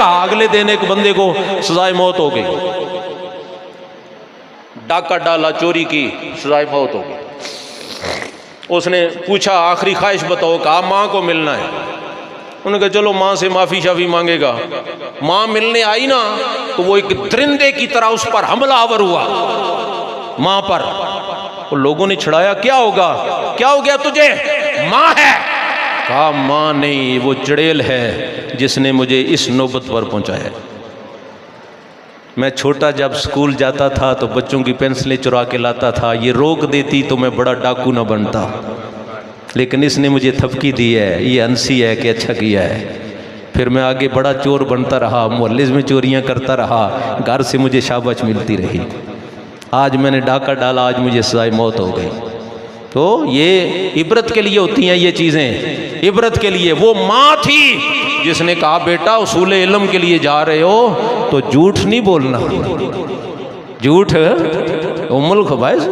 کہا اگلے دن ایک بندے کو سزائے موت ہو گئی، ڈاکہ ڈالا، چوری کی، سزائے موت ہو گئی۔ اس نے پوچھا آخری خواہش بتاؤ، کہا ماں کو ملنا ہے۔ انہوں نے کہا چلو ماں سے معافی شافی مانگے گا۔ ماں ملنے آئی نا تو وہ ایک درندے کی طرح اس پر حملہ آور ہوا، ماں پر۔ اور لوگوں نے چھڑایا، کیا ہوگا، کیا ہو گیا تجھے؟ ماں ہے۔ کہا ماں نہیں، وہ چڑیل ہے جس نے مجھے اس نوبت پر پہنچایا۔ میں چھوٹا جب سکول جاتا تھا تو بچوں کی پینسلیں چرا کے لاتا تھا، یہ روک دیتی تو میں بڑا ڈاکو نہ بنتا، لیکن اس نے مجھے تھپکی دی ہے، یہ ہنسی ہے کہ اچھا کیا ہے۔ پھر میں آگے بڑا چور بنتا رہا، محلے میں چوریاں کرتا رہا، گھر سے مجھے شاباش ملتی رہی۔ آج میں نے ڈاکہ ڈالا، آج مجھے سزائے موت ہو گئی۔ تو یہ عبرت کے لیے ہوتی ہیں یہ چیزیں، عبرت کے لیے۔ وہ ماں تھی جس نے کہا بیٹا اصول علم کے لیے جا رہے ہو تو جھوٹ نہیں بولنا، جھوٹ ام الخبائث،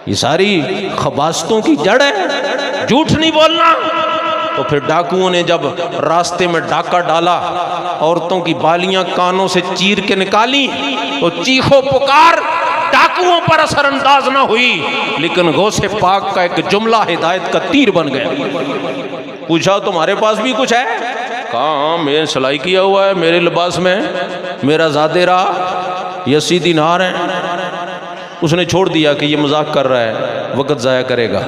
یہ ساری خباثتوں کی جڑ ہے، جھوٹ نہیں بولنا۔ تو پھر ڈاکوؤں نے جب راستے میں ڈاکہ ڈالا، عورتوں کی بالیاں کانوں سے چیر کے نکالی تو چیخو پکار ڈاکوؤں پر اثر انداز نہ ہوئی، لیکن غوث پاک کا ایک جملہ ہدایت کا تیر بن گیا۔ پوچھا تمہارے پاس بھی کچھ ہے؟ کہا ہاں میں نے سلائی کیا ہوا ہے میرے لباس میں، میرا زادے رہا، یہ 80 دینار ہے۔ اس نے چھوڑ دیا کہ یہ مذاق کر رہا ہے، وقت ضائع کرے گا۔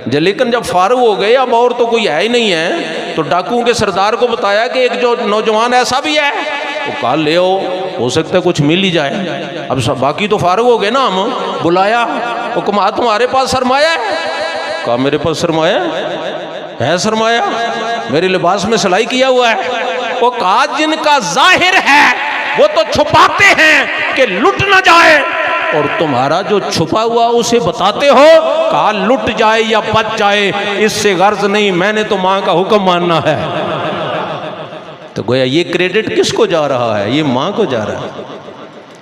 لیکن جب فارغ ہو گئے، اب اور تو کوئی ہے ہی نہیں ہے، تو ڈاکوؤں کے سردار کو بتایا کہ ایک جو نوجوان ایسا بھی ہے، وہ کہا لے ہو سکتا ہے کچھ مل ہی جائے۔ اب باقی تو فارغ ہو گئے نا، ہم بلایا، وہ کہا تمہارے پاس سرمایہ ہے؟ کہا میرے پاس سرمایہ ہے، سرمایہ میرے لباس میں سلائی کیا ہوا ہے۔ وہ کہا جن کا ظاہر ہے وہ تو چھپاتے ہیں کہ لٹ نہ جائے، اور تمہارا جو چھپا ہوا اسے بتاتے ہو۔ کہا لٹ جائے یا بچ جائے اس سے غرض نہیں، میں نے تو ماں کا حکم ماننا ہے۔ تو گویا یہ کریڈٹ کس کو جا رہا ہے؟ یہ ماں کو جا رہا ہے،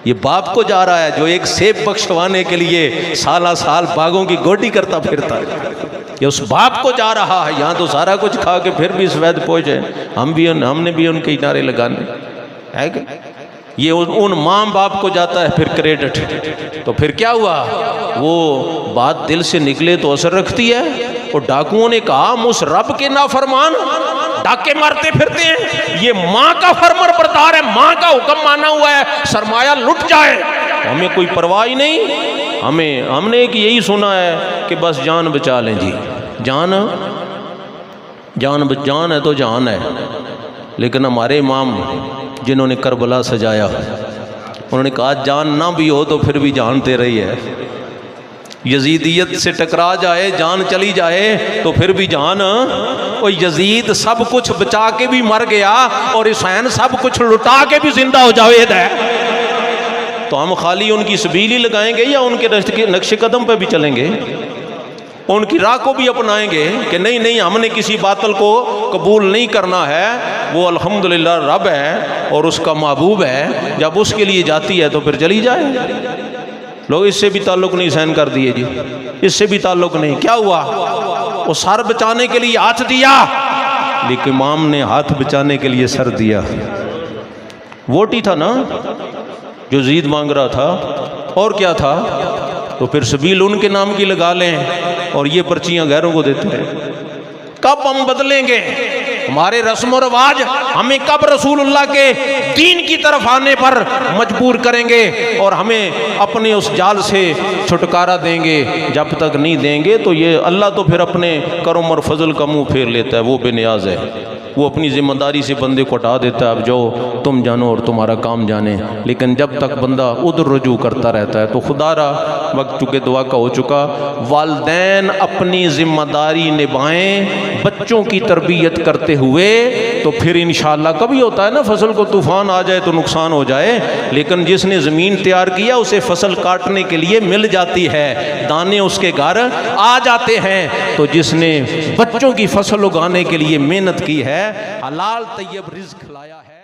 یہ باپ کو جا رہا ہے جو ایک سیب بخشوانے کے لیے سالہ سال باغوں کی گوٹی کرتا پھرتا ہے، یہ اس باپ کو جا رہا ہے۔ یہاں تو سارا کچھ کھا کے پھر بھی سفید پہنچے، ہم نے بھی ان کے نعرے لگانے ہے کہ یہ ان ماں باپ کو جاتا ہے پھر کریڈٹ۔ تو پھر کیا ہوا؟ وہ بات دل سے نکلے تو اثر رکھتی ہے۔ اور ڈاکوؤں نے کہا ہم اس رب کے نافرمان ڈاکے مارتے پھرتے ہیں، یہ ماں کا فرمان بردار ہے، ماں کا حکم مانا ہوا ہے، سرمایہ لٹ جائے ہمیں کوئی پرواہ نہیں۔ ہم نے ایک یہی سنا ہے کہ بس جان بچا لیں جی، جان ہے تو جان ہے۔ لیکن ہمارے امام جنہوں نے کربلا سجایا، انہوں نے کہا جان نہ بھی ہو تو پھر بھی جان تیرے ہی ہے، یزیدیت سے ٹکرا جائے جان چلی جائے تو پھر بھی جان۔ وہ یزید سب کچھ بچا کے بھی مر گیا اور حسین سب کچھ لٹا کے بھی زندہ ہو جاوید ہے، تو ہم خالی ان کی سبیل ہی لگائیں گے یا ان کے نقش قدم پہ بھی چلیں گے، ان کی راہ کو بھی اپنائیں گے کہ نہیں ہم نے کسی باطل کو قبول نہیں کرنا ہے، وہ الحمدللہ رب ہے اور اس کا محبوب ہے، جب اس کے لیے جاتی ہے تو پھر چلی جائے۔ لوگ اس سے بھی تعلق نہیں سین کر دیے جی، اس سے بھی تعلق نہیں۔ کیا ہوا؟ وہ سر بچانے کے لیے ہاتھ دیا، لیکن امام نے ہاتھ بچانے کے لیے سر دیا۔ ووٹ ہی تھا نا جو زید مانگ رہا تھا، اور کیا تھا؟ تو پھر سبیل ان کے نام کی لگا لیں اور یہ پرچیاں غیروں کو دیتے ہیں۔ کب ہم بدلیں گے؟ ہمارے رسم و رواج ہمیں کب رسول اللہ کے دین کی طرف آنے پر مجبور کریں گے اور ہمیں اپنے اس جال سے چھٹکارا دیں گے؟ جب تک نہیں دیں گے تو یہ اللہ تو پھر اپنے کرم اور فضل کا منہ پھیر لیتا ہے، وہ بے نیاز ہے، وہ اپنی ذمہ داری سے بندے کو ہٹا دیتا ہے، اب جو تم جانو اور تمہارا کام جانے۔ لیکن جب تک بندہ ادھر رجوع کرتا رہتا ہے تو خدا را وقت چکے دعا کا ہو چکا، والدین اپنی ذمہ داری نبھائیں بچوں کی تربیت کرتے ہوئے، تو پھر انشاءاللہ کبھی ہوتا ہے نا فصل کو طوفان آ جائے تو نقصان ہو جائے، لیکن جس نے زمین تیار کیا اسے فصل کاٹنے کے لیے مل جاتی ہے، دانے اس کے گھر آ جاتے ہیں۔ تو جس نے بچوں کی فصل اگانے کے لیے محنت کی ہے، حلال طیب رزق لایا ہے۔